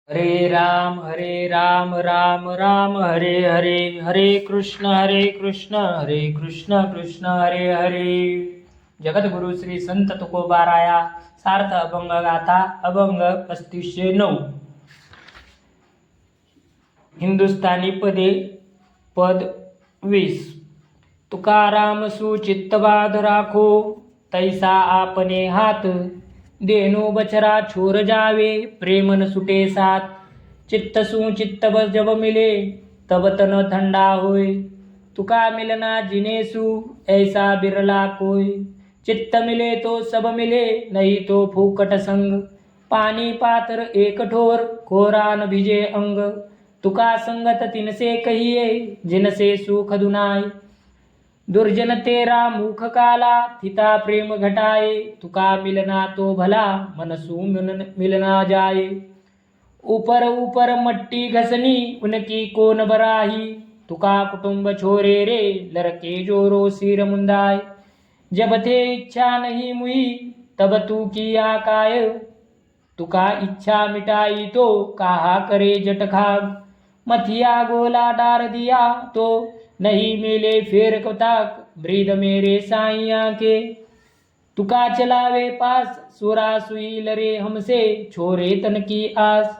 हरे राम राम राम हरे हरे, हरे कृष्ण हरे कृष्ण कृष्ण हरे हरे. जगद्गुरु श्री संत तुकोबाराया सार्थ अभंग गाथा अभंग 3509. हिंदुस्थानी पदे पद 20. तुकाराम सुचित्तवाद राखो तैसा आपने हात, देनो बछरा छोर जावे प्रेमन सुटे साथ. चित्त सु चित्त जब मिले तब तन ठंडा होय, तुका मिलना जिनेसु ऐसा बिरला कोय. चित्त मिले तो सब मिले नहीं तो फूकट संग, पानी पात्र एक ठोर कोरा न भिजे अंग. तुका संगत तिनसे कहिए जिनसे सुख दुनाय, दुर्जन तेरा मुख काला थिता प्रेम घटाए. तुका मिलना तो भला मनसू मिलना जाए, ऊपर ऊपर मट्टी घसनी उनकी कोन बराही. तुका कुटुंब छोरे रे लड़के जोरो सिर मुंदाय, जब थे इच्छा नहीं मुई तब तू किया काय. तुका इच्छा मिटाई तो कहा करे जटखाग, मथिया गोला डार दिया तो नहीं मिले फेर कताक. वृद्ध मेरे साइया के तुका चलावे पास, सुरा सुई लरे हमसे छोरे तन की आस.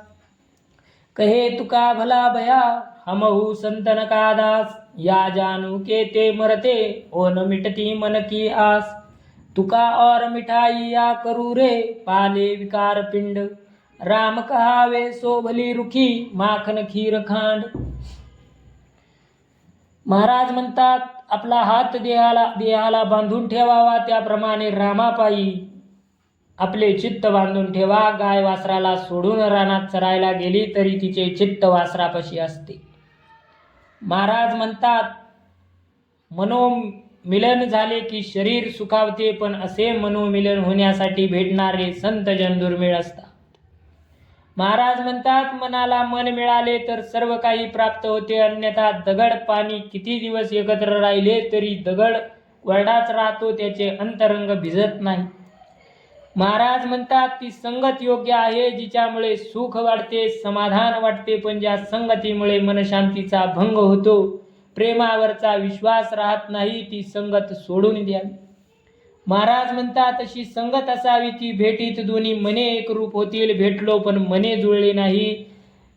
कहे तुका भला भया हमहु संतन का दास, या जानू के ते मरते ओ न मिटती मन की आस. तुका और मिठाई या करू रे पाले विकार पिंड, राम कहावे सो भली रुखी माखन खीर खांड. महाराज म्हणतात आपला हात देहाला बांधून ठेवावा, त्याप्रमाणे रामापायी आपले चित्त बांधून ठेवा. गाय वासराला सोडून रानात चरायला गेली तरी तिचे चित्त वासरापाशी असते. महाराज म्हणतात मनोमिलन झाले की शरीर सुखावते, पण असे मनोमिलन होण्यासाठी भेटणारे संतजन दुर्मिळ असतात. महाराज म्हणतात मनाला मन मिळाले तर सर्व काही प्राप्त होते, अन्यथा दगड पाणी किती दिवस एकत्र राहिले तरी दगड कोरडाच राहतो, त्याचे अंतरंग भिजत नाही. महाराज म्हणतात ती संगत योग्य आहे जिच्यामुळे सुख वाटते समाधान वाटते, पण ज्या संगतीमुळे मनशांतीचा भंग होतो प्रेमावरचा विश्वास राहत नाही ती संगत सोडून द्यावी. महाराज म्हणतात अशी संगत असावी की भेटीत दोन्ही मने एक रूप होतील. भेटलो पण मने जुळले नाही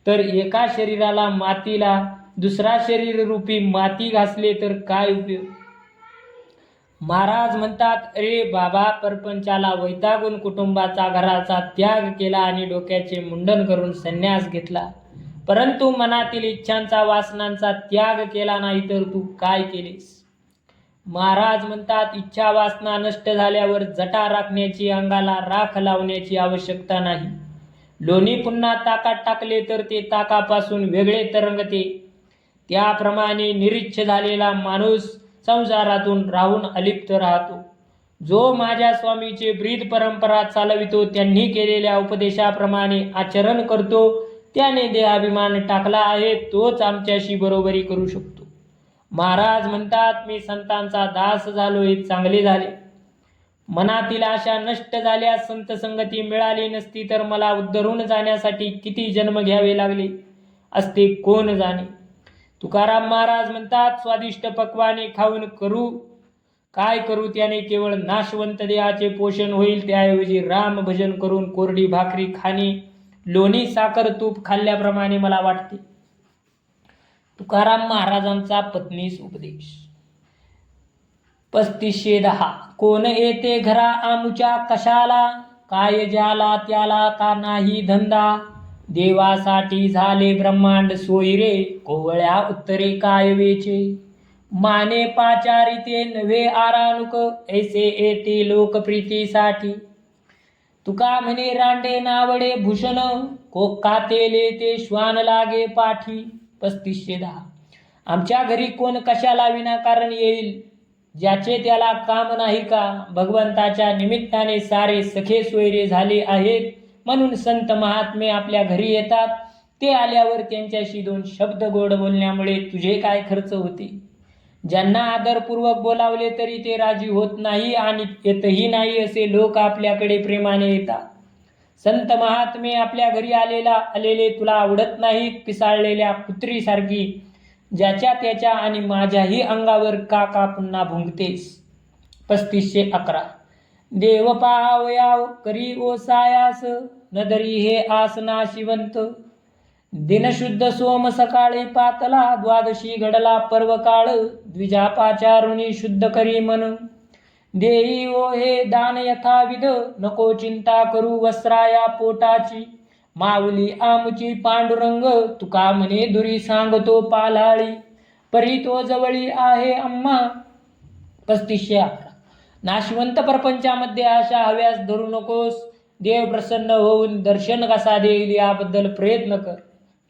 तर एका शरीराला मातीला दुसरा शरीर रूपी माती घासले तर काय उपयोग. महाराज म्हणतात अरे बाबा परपंचाला वैतागून कुटुंबाचा घराचा त्याग केला आणि डोक्याचे मुंडन करून संन्यास घेतला, परंतु मनातील इच्छांचा वासनांचा त्याग केला नाही तर तू काय केलेस. महाराज म्हणतात इच्छा वासना नष्ट झाल्यावर जटा राखण्याची अंगाला राख लावण्याची आवश्यकता नाही. लोणी पुन्हा ताकात टाकले तर ते ताकापासून वेगळे तरंगते, त्याप्रमाणे निरीच्छ झालेला माणूस संसारातून राहून अलिप्त राहतो. जो माझ्या स्वामीचे ब्रीद परंपरा चालवितो त्यांनी केलेल्या उपदेशाप्रमाणे आचरण करतो त्याने देहाभिमान टाकला आहे, तोच आमच्याशी बरोबरी करू शकतो. महाराज म्हणतात मी संतांचा दास झालो हे चांगले झाले. मनातील आशा नष्ट झाल्या, संत संगती मिळाली नसती तर मला उद्धरून जाण्यासाठी किती जन्म घ्यावे लागले असते कोण जाणे. तुकाराम महाराज म्हणतात स्वादिष्ट पक्वाने खाऊन काय करू, त्याने केवळ नाशवंत देहाचे पोषण होईल. त्याऐवजी राम भजन करून कोरडी भाकरी खाणे लोणी साखर तूप खाल्ल्याप्रमाणे मला वाटते. तुकाराम महाराजांचा पत्नीस उपदेश. 3510. कोण येते घरा आमुच्या कशाला, काय ज्याला त्याला का नाही धंदा. देवासाठी झाले ब्रह्मांड सोयी रे, कोवळ्या उत्तरे काय वेचे. माने पाचारिते नव्हे आरानुक, ऐसे येते लोकप्रीतीसाठी. तुका म्हणे रांडे नावडे भूषण, कातेले ते श्वान लागे पाठी. 3510. आमच्या घरी कोण कशाला विनाकारण येईल, ज्याचे त्याला काम नाही का. भगवंताच्या निमित्ताने सारे सखे सोयरे झाले आहेत म्हणून संत महात्मे आपल्या घरी येतात. ते आल्यावर त्यांच्याशी दोन शब्द गोड बोलण्यामुळे तुझे काय खर्च होते. ज्यांना आदरपूर्वक बोलावले तरी ते राजी होत नाही आणि येतही नाही असे लोक आपल्याकडे प्रेमाने येतात. संत महात्मे आपल्या घरी आलेले तुला आवडत नाहीत, पिसाळलेल्या कुत्रीसारखी ज्याच्या त्याच्या आणि माझ्याही अंगावर का का पुन्हा भुंकतेस. 3511 देव पाहावयाव करी ओसायास, नदरी हे आस नाशिवंत. दिनशुद्ध सोम सकाळी पातला, द्वादशी घडला पर्व काळ, द्विजापाचारुणी शुद्ध करी मन. देई ओ हे दान यथाविध, नको चिंता करू वस्त्राया पोटाची. माऊली आमुची पांडुरंग, तुका म्हणे दुरी सांगतो पालाळी. परी तो जवळी आहे आम्हा. 3511 नाशवंत प्रपंचामध्ये आशा हव्यास धरू नकोस. देव प्रसन्न होऊन दर्शन कसा देईल याबद्दल प्रयत्न कर.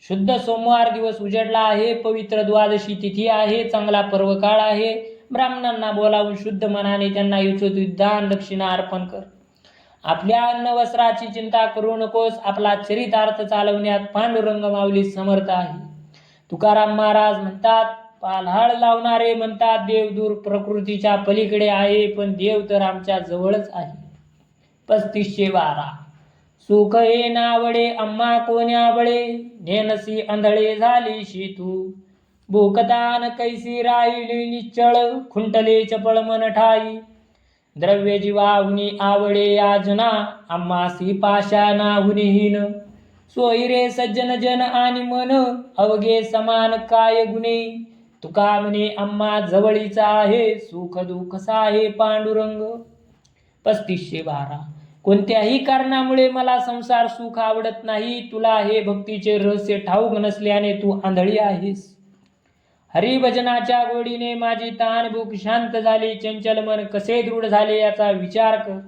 शुद्ध सोमवार दिवस उजडला आहे, पवित्र द्वादशी तिथी आहे, चांगला पर्वकाळ आहे. ब्राह्मणांना बोलावून शुद्ध मनाने त्यांना यथोचित दान दक्षिणा अर्पण कर. आपल्या अन्न वस्त्राची चिंता करू नकोस. आपला चरितार्थ चालवण्यात पांडुरंग माऊली समर्थ आहे. तुकाराम महाराज म्हणतात, पाल्हाळ लावणारे म्हणतात देव दूर प्रकृतीच्या पलीकडे आहे, पण देव तर आमच्या जवळच आहे. 3512 सुख हे नावडे आम्हा कोण्या बळे, नेनसी आंधळे झालीशी तू. भूकतान कैसी राहिली निश्चळ, खुंटले चपळ मन ठाई. द्रव्य जीवाहुनी आवडे याजना, आम्हासी पाषाणाहुनीहीन. सोयरे सज्जन जन आणि मन, अवघे समान काय गुणे. तुका म्हणे आम्हा जवळीचा आहे, सुख दुःख साहे पांडुरंग. 3512 कोणत्याही कारणामुळे मला संसार सुख आवडत नाही. तुला हे भक्तीचे रहस्य ठाऊक नसल्याने तू आंधळी आहेस. हरिभजनाच्या गोडीने माझी तहानभूक शांत झाली, चंचल मन कसे दृढ झाले याचा विचार कर.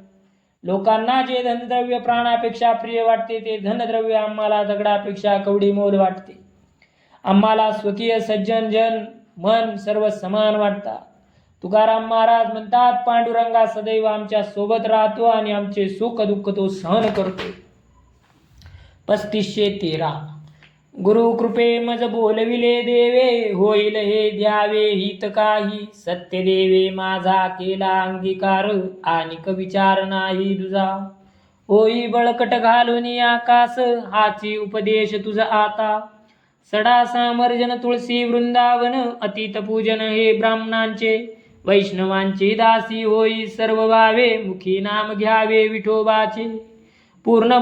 लोकांना जे धनद्रव्य प्राणापेक्षा प्रिय वाटते, ते धनद्रव्य आम्हाला दगडापेक्षा कवडीमोल वाटते. आम्हाला स्वकीय सज्जन जन मन सर्व समान वाटतात. तुकाराम महाराज म्हणतात, पांडुरंगा सदैव आमच्या सोबत राहतो आणि आमचे सुख दुःख तो सहन करतो. 3513 गुरु कृपे मज बोलविले देवे, होईल हे द्यावे हित काही. सत्य देवे माझा केला अंगीकार, आणि विचार नाही तुझा. होई बळकट घालून आकाश, हाची उपदेश तुझा आता. सडा सामर्जन तुळशी वृंदावन, अतीत पूजन हे ब्राह्मणांचे. वैष्णवांची दासी होई सर्व वावे, मुखी नाम घ्यावे विठोबाचे. पूर्ण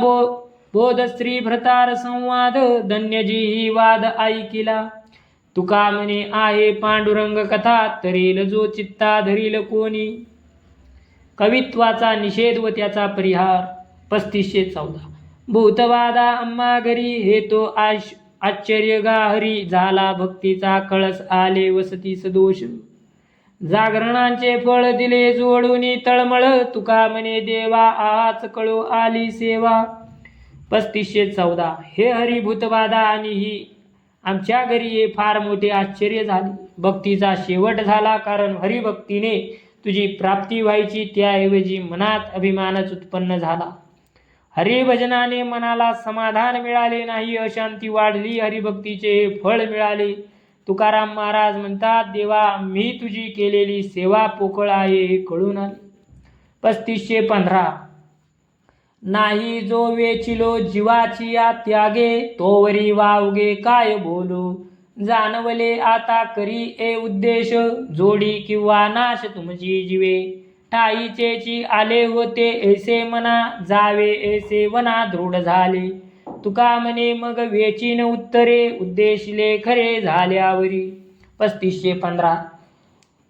बोध स्त्री भ्रतार संवाद, धन्यजी ही वाद ऐकिला. तुका म्हणे आहे पांडुरंग कथा, तरील जो चित्ता धरील कोणी. कवित्वाचा निषेध व त्याचा परिहार. 3514 भूतवादा आम्हा घरी, हे तो आश्चर्य गाहरी. झाला भक्तीचा कळस आले वसतीस दोष. जागरणांचे फळ दिले जोडून तळमळ, तुका म्हणे देवा आज कळो आली सेवा. 3514 हे हरिभूतवादा आणि ही आमच्या घरी हे फार मोठे आश्चर्य झाले. भक्तीचा शेवट झाला, कारण हरिभक्तीने तुझी प्राप्ती व्हायची, त्याऐवजी मनात अभिमानच उत्पन्न झाला. हरिभजनाने मनाला समाधान मिळाले नाही, अशांती वाढली. हरिभक्तीचे हे फळ मिळाले. तुकाराम महाराज म्हणतात, देवा मी तुझी केलेली सेवा पोकळ आहे हे कळून आले. 3515 नाही जो वेचिलो जीवाची या त्यागे, तोवरी वावगे काय बोलू. जाणवले आता करी ए उद्देश, जोडी किंवा नाश तुमची जीवे. ठाईचेची आले होते ऐसे मना, जावे ऐसे वना दृढ झाले. तुका म्हणे मग वेचीन उत्तरे, उद्देशिले खरे झाल्यावरी. 3515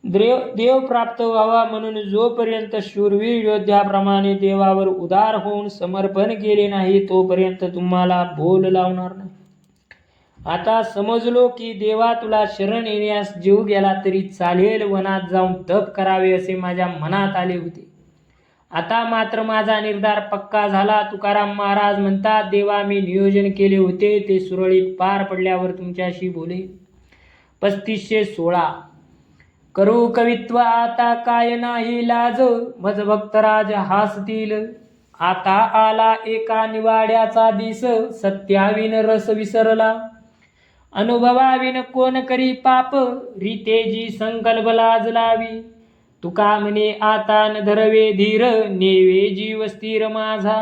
देव प्राप्त व्हावा म्हणून जोपर्यंत शूरवीर योद्ध्याप्रमाणे देवावर उदार होऊन समर्पण केले नाही, तोपर्यंत तुम्हाला बोल लावणार नाही. आता समजलो की देवा तुला शरण येण्यास जीव गेला तरी चालेल, वनात जाऊन तप करावे असे माझ्या मनात आले होते. आता मात्र माझा निर्धार पक्का झाला. तुकाराम महाराज म्हणतात, देवा मी नियोजन केले होते ते सुरळीत पार पडल्यावर तुमच्याशी बोले. 3516 करू कवित्व आता काय नाही लाज, मज भक्तराज हासतील. आता आला एका निवाड्याचा दिस, सत्याविन रस विसरला. अनुभवाविन कोण करी पाप, रीतेजी संकल्प लाज लावी. तुका म्हणे आता न धरवे धीर, नेवे जीव स्थिर माझा.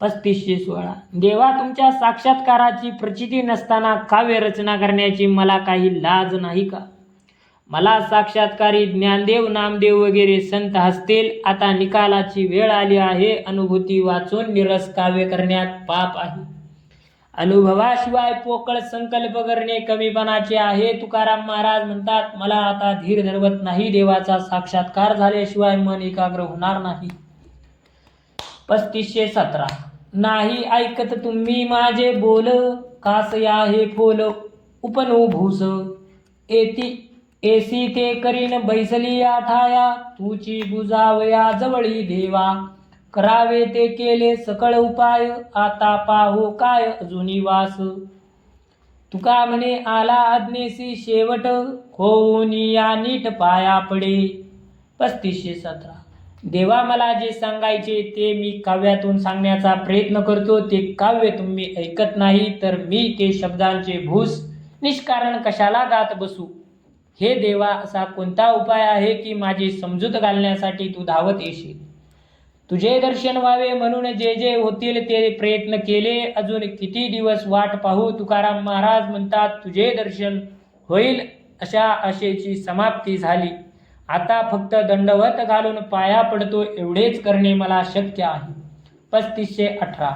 3516 देवा तुमच्या साक्षात्काराची प्रचिती नसताना काव्य रचना करण्याची मला काही लाज नाही का? मला साक्षात्कारी ज्ञानदेव नामदेव वगैरे संत हसतील. आता निकालाची वेळ आली आहे. अनुभूती वाचून निरस काव्य करण्यात पाप आहे. अनुभवाशिवाय पोकळ संकल्प करणे कमीपणाचे आहे. तुकाराम महाराज म्हणतात, मला आता धीर धरवत नाही. देवाचा साक्षात्कार झाल्याशिवाय मन एकाग्र होणार नाही. 3517 नाही ऐकत तुम्ही माझे बोल, कासया हे फोल उपनो भूस, एसी ते करीन बैसली आठाया, तुची बुजावया जवळी देवा, करावे ते केले सकळ उपाय, आता पाहो काय अजुनी वास, तुका म्हणे आला आज्ञेसी शेवट, होऊन या नीट पाया पडे. 3517 देवा मला जे सांगायचे ते मी काव्यातून सांगण्याचा प्रयत्न करतो. ते काव्य तुम्ही ऐकत नाही तर मी ते शब्दांचे भूस निष्कारण कशाला गात बसू? हे देवा, असा कोणता उपाय आहे की माझी समजूत घालण्यासाठी तू धावत येशील? तुझे दर्शन व्हावे म्हणून जे जे होतील ते प्रयत्न केले. अजून किती दिवस वाट पाहू? तुकाराम महाराज म्हणतात, तुझे दर्शन होईल अशा आशेची समाप्ती झाली. आता फक्त दंडवत घालून पाया पडतो एवढेच करणे मला शक्य आहे. 3518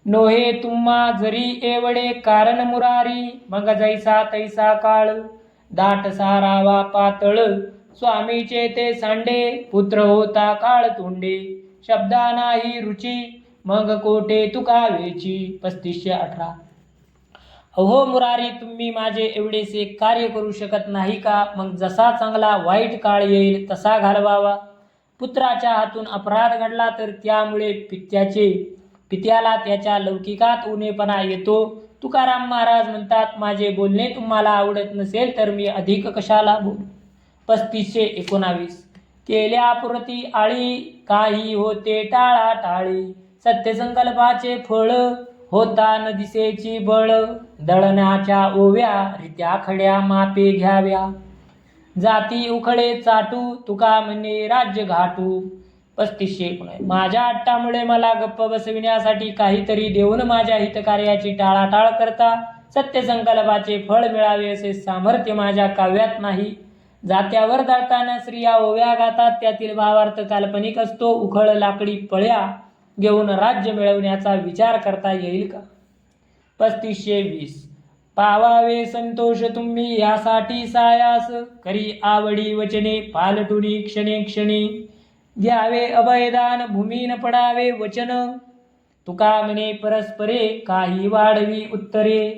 नोहे तुम्हा जरी एवढे कारण मुरारी, मग जैसा तैसा काळ, दाट सारावा पातळ, स्वामीचे ते सांडे, पुत्र होता काळ तोंडे, शब्दा नाही रुची, मग कोठे तुकावेची. 3518 अहो मुरारी, तुम्ही माझे एवढेसे कार्य करू शकत नाही का? मग जसा चांगला वाईट काळ येईल तसा घालवावा. पुत्राच्या हातून अपराध घडला तर त्यामुळे पित्याला त्याच्या लौकिकात उणेपणा येतो. तुकाराम महाराज म्हणतात, माझे बोलणे तुम्हाला आवडत नसेल तर मी अधिक कशाला बोलू? 3519 केल्यापुरती आळी, काही होते टाळा टाळी, सत्यसंकल्पाचे फळ, होता न दिसेची बळ, दळण्याच्या ओव्या, रित्या खड्या मापे घ्याव्या, जाती उखळे चाटू, तुका म्हणे राज्य घाटू. 3519 माझ्या अट्टामुळे मला गप्प बसविण्यासाठी काहीतरी देऊन माझ्या हितकार्याची टाळाटाळ करता. सत्यसंकल्पाचे फळ मिळावे असे सामर्थ्य माझ्या काव्यात नाही. जात्यावर दळताना स्त्रिया ओव्या गातात, त्यातील भावार्थ काल्पनिक असतो. उखळ लाकडी पळ्या घेऊन राज्य मिळवण्याचा विचार करता येईल का? 3520 पावावे संतोष तुम्ही यासाठी सायास, करी आवडी वचने पालटुनी क्षणे क्षणी, घ्यावे अभयदान भूमीन पडावे वचन, तुका म्हणे परस्परे काही वाढवी उत्तरे.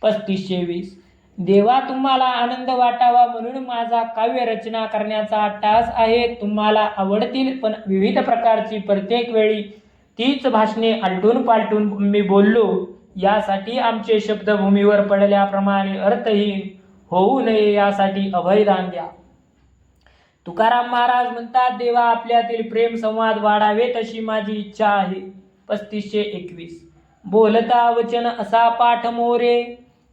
3520 देवा तुम्हाला आनंद वाटावा म्हणून माझा काव्य रचना करण्याचा टास आहे. तुम्हाला आवडतील, पण विविध प्रकारची प्रत्येक वेळी तीच भाषणे आलटून पालटून मी बोललो, यासाठी आमचे शब्द भूमीवर पडल्याप्रमाणे अर्थहीन होऊ नये यासाठी अभयदान द्या. तुकाराम महाराज म्हणतात, देवा आपल्यातील प्रेम संवाद वाढावे तशी माझी इच्छा आहे. 3521 बोलता वचन असा पाठ मोरे,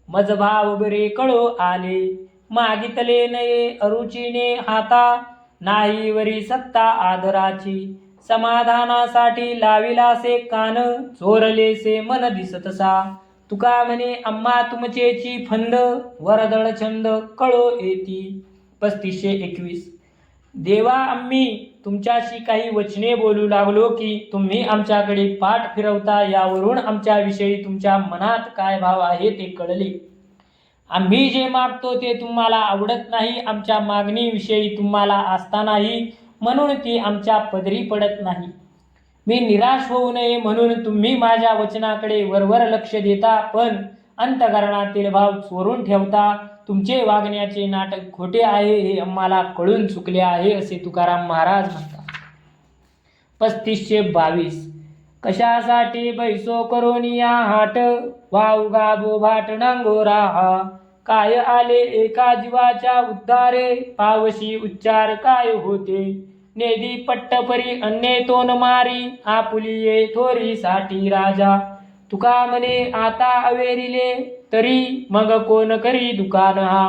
मज भाव बरे कळो आले, मागितले नये अरुचीने हाता, नाही वरी सत्ता आदराची, समाधानासाठी लाविलासे कान, चोरलेसे मन दिसतसा, तुका म्हणे आम्हा तुमचेची फंद, वरदळ छंद कळो येती. 3521 देवा आम्ही तुमच्याशी काही वचने बोलू लागलो की तुम्ही आमच्याकडे पाठ फिरवता. यावरून आमच्याविषयी तुमच्या मनात काय भाव आहे ते कळले. आम्ही जे मागतो ते तुम्हाला आवडत नाही. आमच्या मागणीविषयी तुम्हाला आस्था नाही म्हणून ती आमच्या पदरी पडत नाही. मी निराश होऊ नये म्हणून तुम्ही माझ्या वचनाकडे वरवर लक्ष देता, पण अंतःकरणातील भाव चोरून ठेवता. तुमचे वागण्याचे नाटक खोटे आहे हे आम्हाला कळून चुकले आहे असे तुकाराम महाराज म्हणतात. 3522 कशासाठी बैसो करोनिया हाट, वाऊ गाबो भाट नांगोरा हा, काय आले एका जीवाच्या उद्धारे, पावशी उच्चार काय होते, नेदी पट्टपरी अन्ये तोन मारी, आपुलिये थोरी साठी राजा, तुका म्हणे आता अवेरिले तरी, मग कोण करी दुकान हा.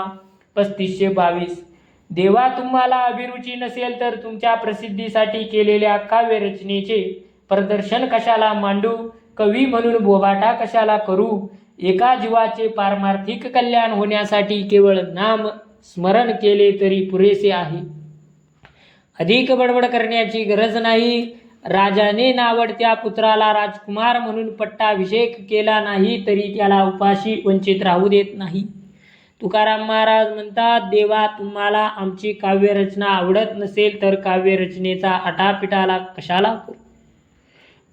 3522 देवा तुम्हाला अभिरुची नसेल तर तुमच्या प्रसिद्धीसाठी केलेल्या काव्यरचनेचे प्रदर्शन कशाला मांडू? कवी म्हणून बोबाटा कशाला करू? एका जीवाचे पारमार्थिक कल्याण होण्यासाठी केवळ नाम स्मरण केले तरी पुरेसे आहे. अधिक बडबड करण्याची गरज नाही. राजाने नावडत्या पुत्राला राजकुमार म्हणून पट्टाभिषेक केला नाही तरी त्याला उपाशी वंचित राहू देत नाही. तुकाराम महाराज म्हणतात, देवा तुम्हाला आमची काव्यरचना आवडत नसेल तर काव्यरचनेचा आटापिटाला कशाला करू?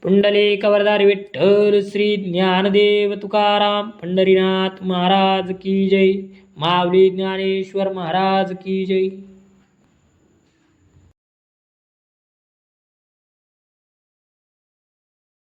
पुंडलिक वरदारी विठ्ठल श्री ज्ञानदेव तुकाराम पंढरीनाथ महाराज की जय. माऊली ज्ञानेश्वर महाराज की जय.